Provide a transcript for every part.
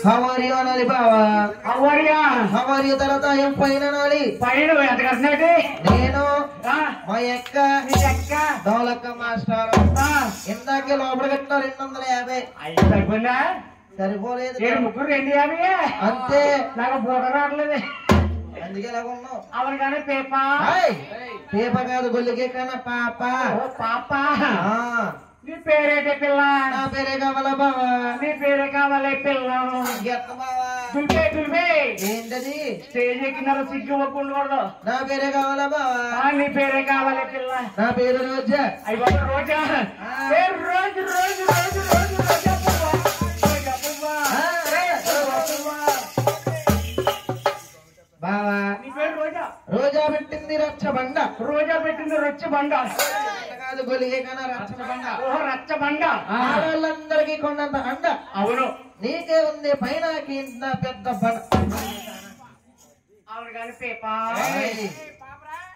హవారియో అనాలి బావా. హవారియో తర్వాత ఏం పైన అనాలి. నేను మా ఎక్క దౌలక్క మాస్టర్ ఇందాకే లోపల కట్టిన 250. సరిపోలేదు. ముగ్గురు 250 అంతే. నాకు బూట రావట్లేదు. అందుకే ఎలా ఉన్నావు. అవును కానీ పేపా పేప కాదు గొల్లికే కన్నా పాప. పాప నీ నీ పేరేంటి పిల్ల? నా పేరే కావాలా బావా? నీ పేరే కావాలి పిల్ల. ఎత్త బావా. తుల్పే తుల్పే ఏంటది? స్టేజ్ ఎక్కినారు సిగ్గు ఒప్పుకుండకూడదు. నా పేరే కావాలా బావా? నీ పేరే కావాలి పిల్ల. నా పేరు రోజా. అయ్యి బాబు రోజా. రోజు రోజు రోజు రోజు రోజా పువ్వా. రోజా పువ్వా. బావా నీ పేరు రోజా. రోజా పెట్టింది రచ్చబండ. రోజా పెట్టింది రచ్చబండ కాదు గొలిగే కన్నా రచ్చబండ. ఓహో రచ్చబండ. ఆడవాళ్ళందరికీ కొండంత అండ. అవును నీకే ఉంది పైన కింద పెద్ద బండ. అవును కానీ పేపా.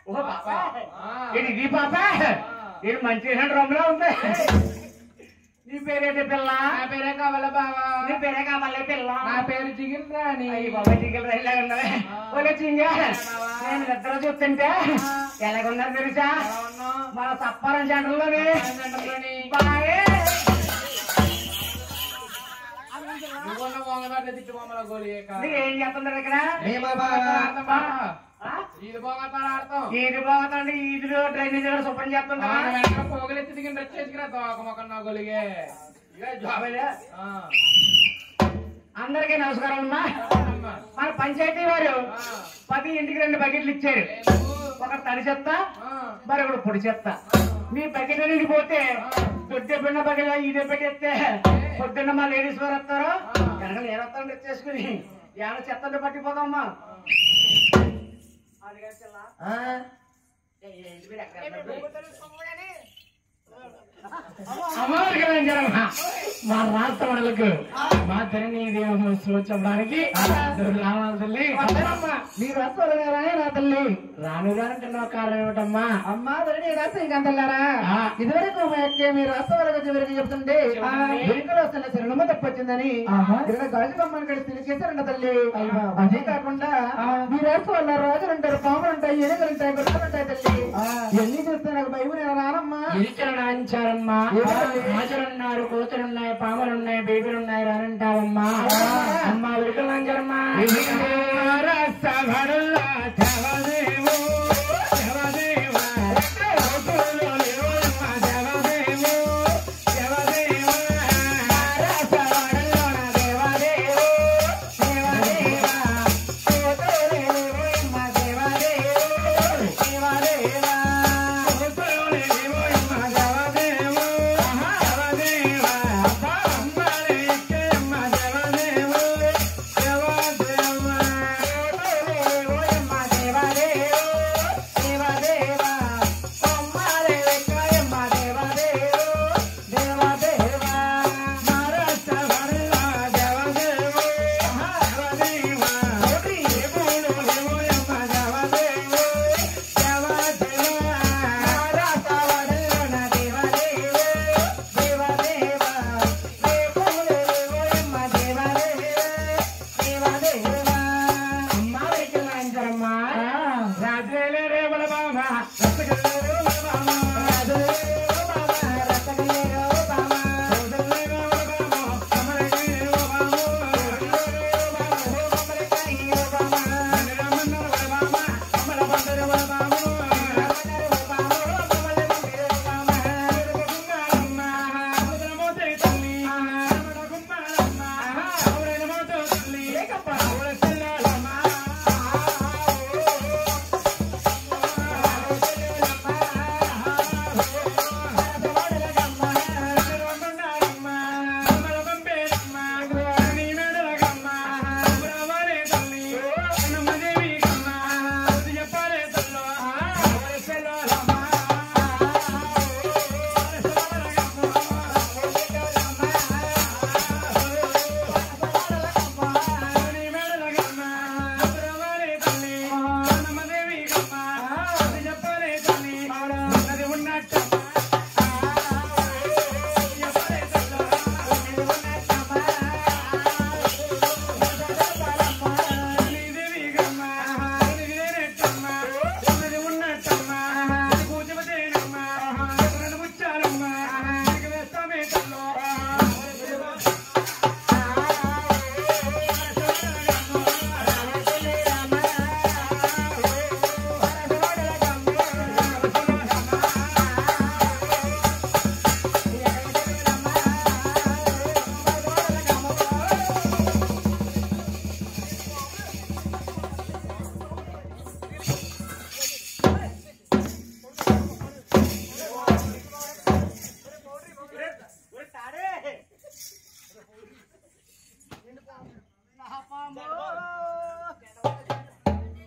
ఓహో పాప. ఇది పాప. ఇది మంచి డ్రమ్లా ఉంది. నీ పేరేంటి పిల్ల? నా పేరే కావాలా బావా? నీ పేరే కావాలి పిల్ల. నా పేరు జిగిల్ రాణి. బాబా జిగిల్ రైలా ఉన్నవే. ఓలే చింగా నేను నిద్ర చూస్తుంటే ఎలాగున్నారు తెలుసా? మన సప్పారం సెంటర్లోని బాయే ఏం చేస్తున్నారు ఇక్కడ? ఇది బాగుతాడు. ఈదులో డ్రైనేజ్ శుభ్రం చేస్తున్నా. పోగలెత్తి దిగిన వచ్చేసిరా దోక మొక్క నగలిగే. అందరికీ నమస్కారం అమ్మా. మన పంచాయతీ వారు 10 ఇంటికి 2 బకెట్లు ఇచ్చారు. ఒకటి తడి చెత్త, మరొకటి పొడి చెత్త. మీ బకెట్ అనేది పోతే దొడ్డే పిన్న బకెట్ ఇదే పెట్టేస్తే పొద్దున్న మా లేడీస్ వారు వస్తారు. కనుక నేను వస్తాను తెచ్చేసుకుని ఏమైనా చెత్త పట్టిపోతామ్మా. మా రాష్ట్రాలకు మా తల్లి సూచడానికి మీరు వస్తారా నా తల్లి రాను రానంటున్నావు కారణం ఏమిటమ్మా? అమ్మా తల్లి రాష్ట్రం ఇంకంతలారా ఇదివరకు మీరు రాష్ట్రాలకు చివరికి చెప్తుంటే వెనుకలు వస్తున్న శరణమ్మ తప్పొచ్చిందని గాజు బొమ్మను కడిగి తెలిసేసారంట తల్లి. అదే కాకుండా మీ రాష్ట్రం వల్ల రాజులు ఉంటారు, పాములు ఉంటాయి, ఎలుకలు ఉంటాయి, గుర్రాలు ఉంటాయి తల్లి. ఎన్ని చూస్తే నాకు భయం రానమ్మా. రాయించారమ్మా. రాజులున్నారు, కోతులున్నాయి, పాములున్నాయి, బేబీలున్నాయి రానంటావమ్మా. అమ్మా విడుకలంజరమ్మా.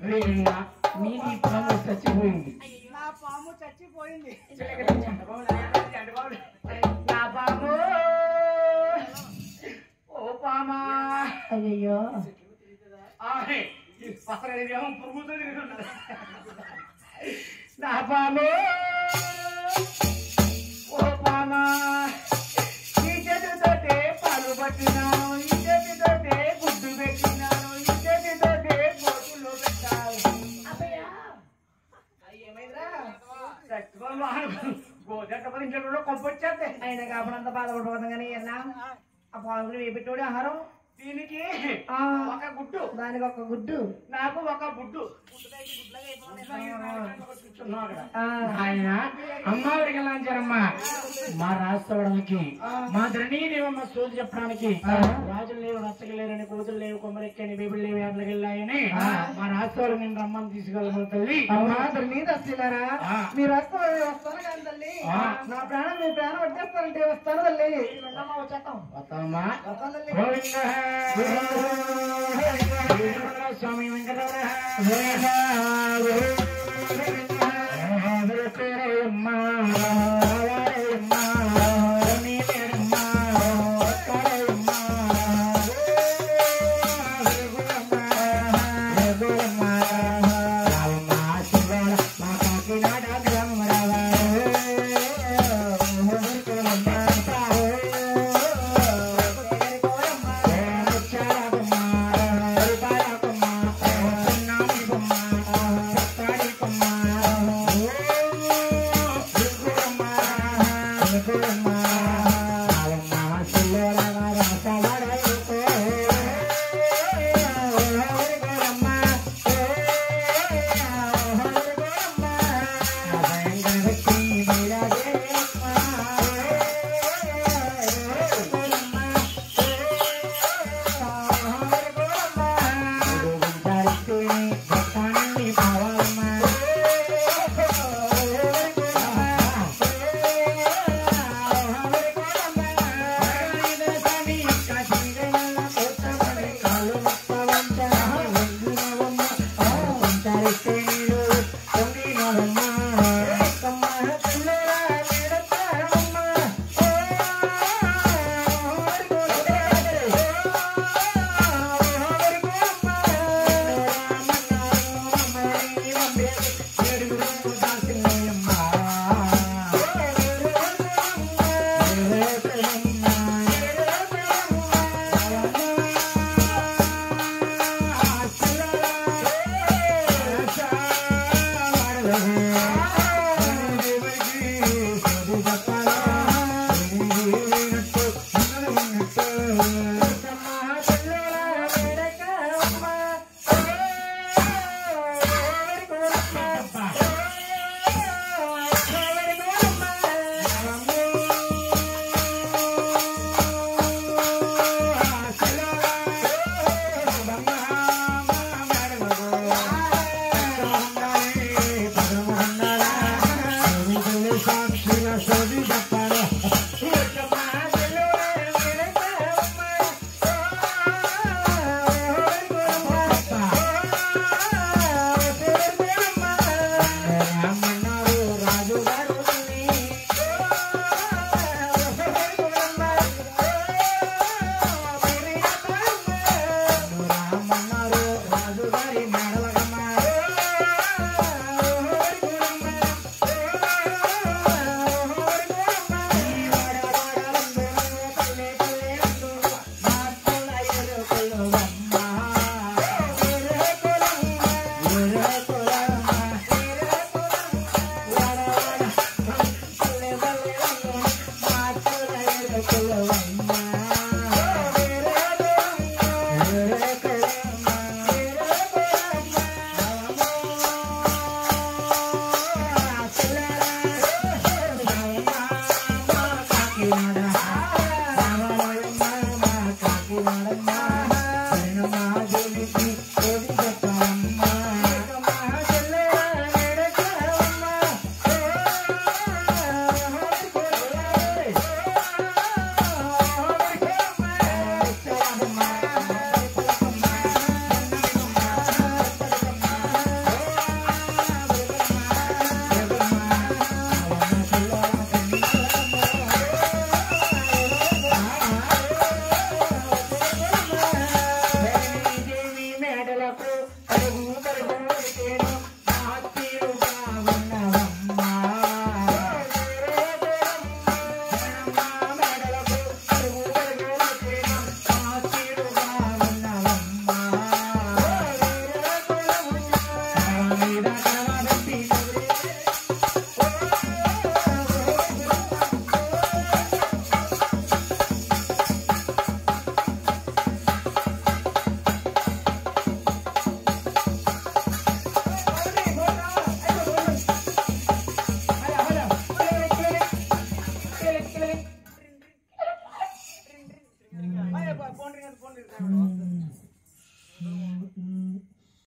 మీది పాము చచ్చిపోయింది. నా పాము చచ్చిపోయింది. నా పాము ఓ పామా అయ్యో నా పాము ఓ పామా ఈ చేతితోటే పాలు పట్టినాను, ఈ చేతితోటే గుడ్డు పెట్టినాను, ఈ చేతితోటే బోటులో పెట్టాను. గోదెట్టపదింట్లో కొప్పొచ్చేస్తే ఆయన కాపుడంతా బాధపడిపోతాం కానీ అన్నా ఆ పాలు వేపెట్టోడు ఆహారం దీనికి ఆ, ఒక గుడ్డు, దానికి ఒక గుడ్డు. నాకు ఒక గుడ్డు. ఆ, ఆయన అమ్మవారికి లాంచారమ్మా మా రాష్ట్రవాడానికి మా ధరణీదేవమ్మ సోది చెప్పడానికి రాజులు లేవు రచ్చగలేరని కూతురు లేవు కొమ్మరెక్కని బీబులు లేవు ఎట్లకి వెళ్ళాయని మా రాష్ట్రవాడు నేను రమ్మని తీసుకెళ్ళమని తల్లి మాత్రం నీ దస్తీలారా మీరు వస్తాను కానీ తల్లి నా ప్రాణం మీ ప్రాణం వచ్చేస్తానంటే వస్తాను తల్లి వచ్చేస్తాం వస్తామమ్మా వస్తాను తల్లి. గోవింద స్వామి